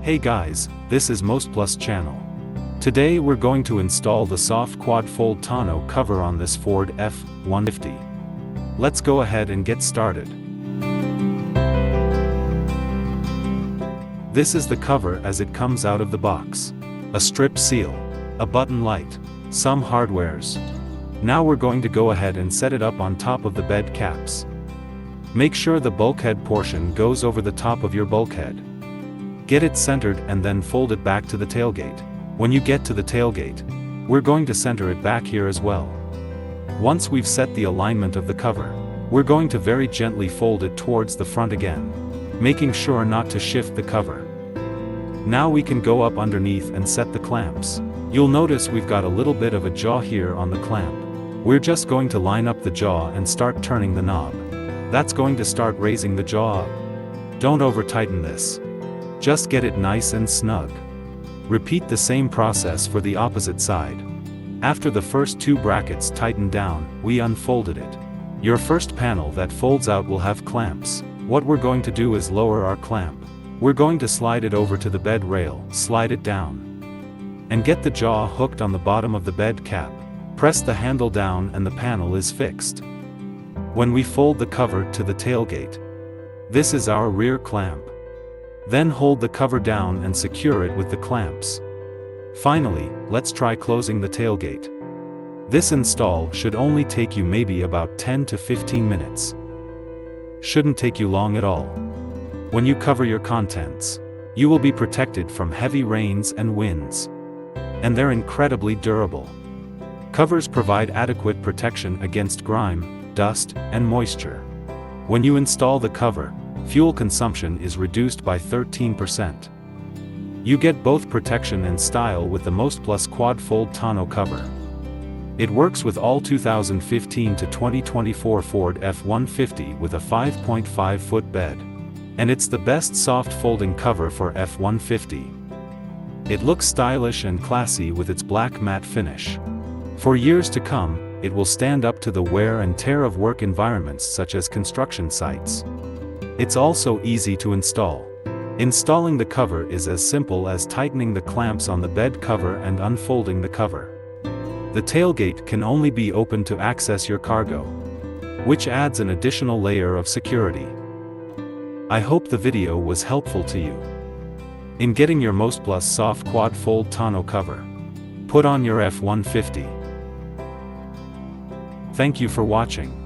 Hey guys, this is MOSTPLUS channel. Today we're going to install the soft quad fold tonneau cover on this Ford F-150. Let's go ahead and get started. This is the cover as it comes out of the box. A strip seal, a button light, some hardwares. Now we're going to go ahead and set it up on top of the bed caps. Make sure the bulkhead portion goes over the top of your bulkhead. Get it centered and then fold it back to the tailgate. When you get to the tailgate, we're going to center it back here as well. Once we've set the alignment of the cover, we're going to very gently fold it towards the front again, making sure not to shift the cover. Now we can go up underneath and set the clamps. You'll notice we've got a little bit of a jaw here on the clamp. We're just going to line up the jaw and start turning the knob. That's going to start raising the jaw up. Don't over-tighten this. Just get it nice and snug. Repeat the same process for the opposite side. After the first two brackets tightened down, we unfolded it. Your first panel that folds out will have clamps. What we're going to do is lower our clamp. We're going to slide it over to the bed rail, slide it down, and get the jaw hooked on the bottom of the bed cap. Press the handle down and the panel is fixed. When we fold the cover to the tailgate, this is our rear clamp. Then hold the cover down and secure it with the clamps. Finally, let's try closing the tailgate. This install should only take you maybe about 10 to 15 minutes. Shouldn't take you long at all. When you cover your contents, you will be protected from heavy rains and winds. And they're incredibly durable. Covers provide adequate protection against grime, dust, and moisture. When you install the cover, fuel consumption is reduced by 13%. You get both protection and style with the MOSTPLUS quad fold tonneau cover. It works with all 2015 to 2024 Ford F-150 with a 5.5-foot bed. And it's the best soft folding cover for F-150. It looks stylish and classy with its black matte finish. For years to come, it will stand up to the wear and tear of work environments such as construction sites. It's also easy to install. Installing the cover is as simple as tightening the clamps on the bed cover and unfolding the cover. The tailgate can only be opened to access your cargo, which adds an additional layer of security. I hope the video was helpful to you in getting your MOSTPLUS soft quad fold tonneau cover put on your F-150. Thank you for watching.